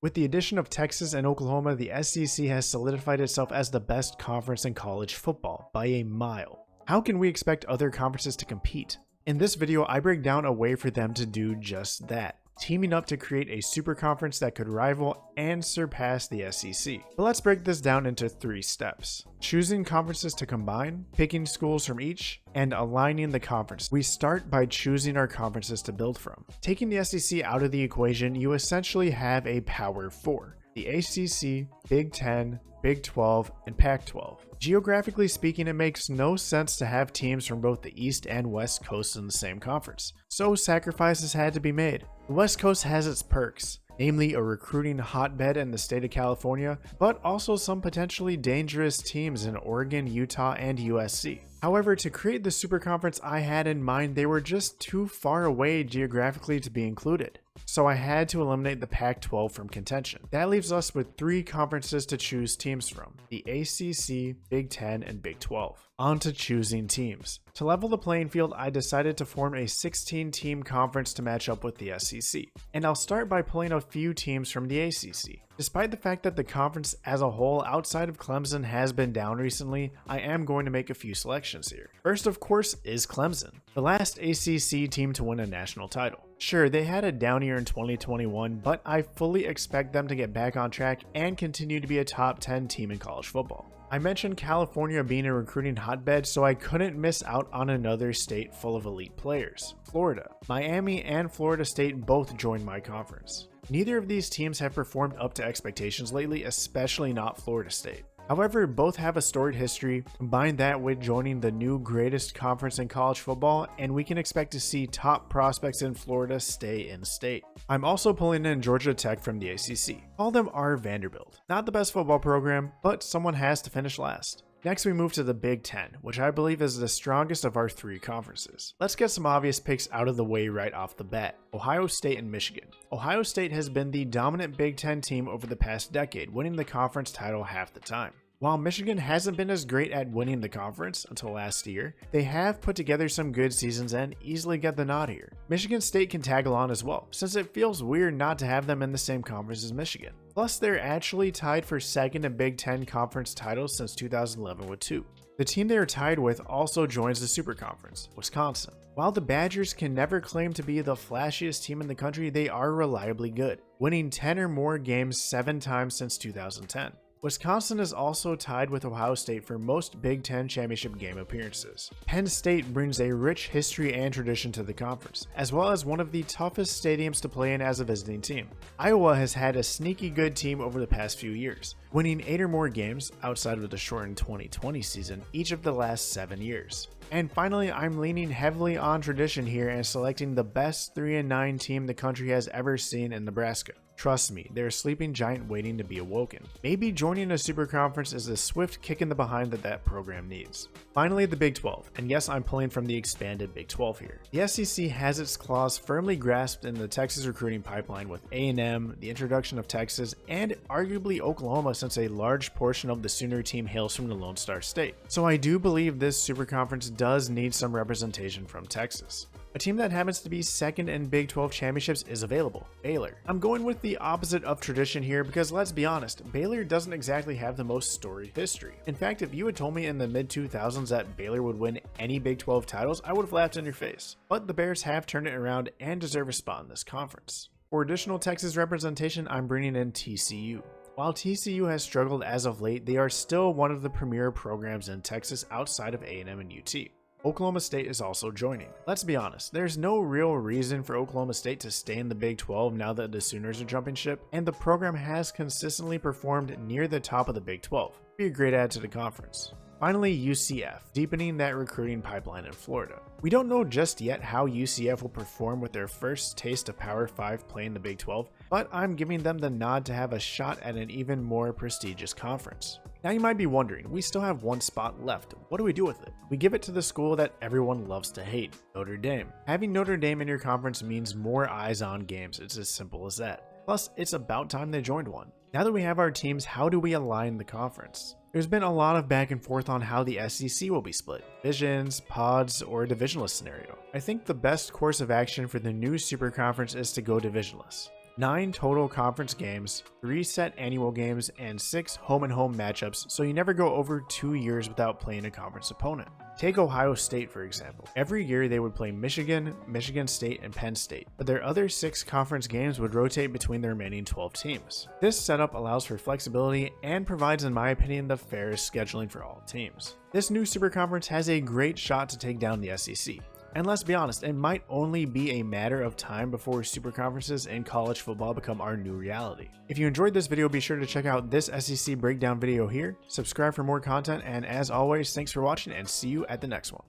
With the addition of Texas and Oklahoma, the SEC has solidified itself as the best conference in college football by a mile. How can we expect other conferences to compete? In this video, I break down a way for them to do just that, teaming up to create a super conference that could rival and surpass the SEC. But let's break this down into 3 steps. Choosing conferences to combine, picking schools from each, and aligning the conference. We start by choosing our conferences to build from. Taking the SEC out of the equation, you essentially have a Power 4. The ACC, Big 10, Big 12, and Pac-12. Geographically speaking, it makes no sense to have teams from both the East and West Coasts in the same conference, so sacrifices had to be made. The West Coast has its perks, namely a recruiting hotbed in the state of California, but also some potentially dangerous teams in Oregon, Utah, and USC. However, to create the super conference I had in mind, they were just too far away geographically to be included. So I had to eliminate the Pac-12 from contention. That leaves us with 3 conferences to choose teams from: the ACC, Big 10, and Big 12. On to choosing teams. To level the playing field, I decided to form a 16-team conference to match up with the SEC. And I'll start by pulling a few teams from the ACC. Despite the fact that the conference as a whole outside of Clemson has been down recently, I am going to make a few selections here. First, of course, is Clemson, the last ACC team to win a national title. Sure, they had a down year in 2021, but I fully expect them to get back on track and continue to be a top 10 team in college football. I mentioned California being a recruiting hotbed, so I couldn't miss out on another state full of elite players: Florida. Miami and Florida State both joined my conference. Neither of these teams have performed up to expectations lately, especially not Florida State. However, both have a storied history. Combine that with joining the new greatest conference in college football, and we can expect to see top prospects in Florida stay in state. I'm also pulling in Georgia Tech from the ACC. Call them our Vanderbilt. Not the best football program, but someone has to finish last. Next, we move to the Big 10, which I believe is the strongest of our 3 conferences. Let's get some obvious picks out of the way right off the bat: Ohio State and Michigan. Ohio State has been the dominant Big 10 team over the past decade, winning the conference title half the time. While Michigan hasn't been as great at winning the conference until last year, they have put together some good seasons and easily get the nod here. Michigan State can tag along as well, since it feels weird not to have them in the same conference as Michigan. Plus, they're actually tied for second in Big 10 conference titles since 2011 with 2. The team they are tied with also joins the Super Conference, Wisconsin. While the Badgers can never claim to be the flashiest team in the country, they are reliably good, winning 10 or more games 7 times since 2010. Wisconsin is also tied with Ohio State for most Big 10 championship game appearances. Penn State brings a rich history and tradition to the conference, as well as one of the toughest stadiums to play in as a visiting team. Iowa has had a sneaky good team over the past few years, winning 8 or more games outside of the shortened 2020 season each of the last 7 years. And finally, I'm leaning heavily on tradition here and selecting the best 3-9 team the country has ever seen in Nebraska. Trust me, they're a sleeping giant waiting to be awoken. Maybe joining a super conference is a swift kick in the behind that program needs. Finally, the Big 12, and yes, I'm pulling from the expanded Big 12 here. The SEC has its claws firmly grasped in the Texas recruiting pipeline with A&M, the introduction of Texas, and arguably Oklahoma, since a large portion of the Sooner team hails from the Lone Star State. So I do believe this super conference does need some representation from Texas. A team that happens to be second in Big 12 championships is available: Baylor. I'm going with the opposite of tradition here because, let's be honest, Baylor doesn't exactly have the most storied history. In fact, if you had told me in the mid-2000s that Baylor would win any Big 12 titles, I would have laughed in your face. But the Bears have turned it around and deserve a spot in this conference. For additional Texas representation, I'm bringing in TCU. While TCU has struggled as of late, they are still one of the premier programs in Texas outside of A&M and UT. Oklahoma State is also joining. Let's be honest, there's no real reason for Oklahoma State to stay in the Big 12 now that the Sooners are jumping ship, and the program has consistently performed near the top of the Big 12. Be a great add to the conference. Finally, UCF, deepening that recruiting pipeline in Florida. We don't know just yet how UCF will perform with their first taste of Power 5 play in the Big 12, but I'm giving them the nod to have a shot at an even more prestigious conference. Now you might be wondering, we still have 1 spot left. What do we do with it? We give it to the school that everyone loves to hate, Notre Dame. Having Notre Dame in your conference means more eyes on games. It's as simple as that. Plus, it's about time they joined one. Now that we have our teams, how do we align the conference? There's been a lot of back and forth on how the SEC will be split: divisions, pods, or a divisionless scenario. I think the best course of action for the new super conference is to go divisionless. 9 total conference games, 3 set annual games, and 6 home-and-home matchups, so you never go over 2 years without playing a conference opponent. Take Ohio State, for example. Every year they would play Michigan, Michigan State, and Penn State, but their other 6 conference games would rotate between the remaining 12 teams. This setup allows for flexibility and provides, in my opinion, the fairest scheduling for all teams. This new Super Conference has a great shot to take down the SEC. And let's be honest, it might only be a matter of time before super conferences in college football become our new reality. If you enjoyed this video, be sure to check out this SEC breakdown video here, subscribe for more content, and as always, thanks for watching and see you at the next one.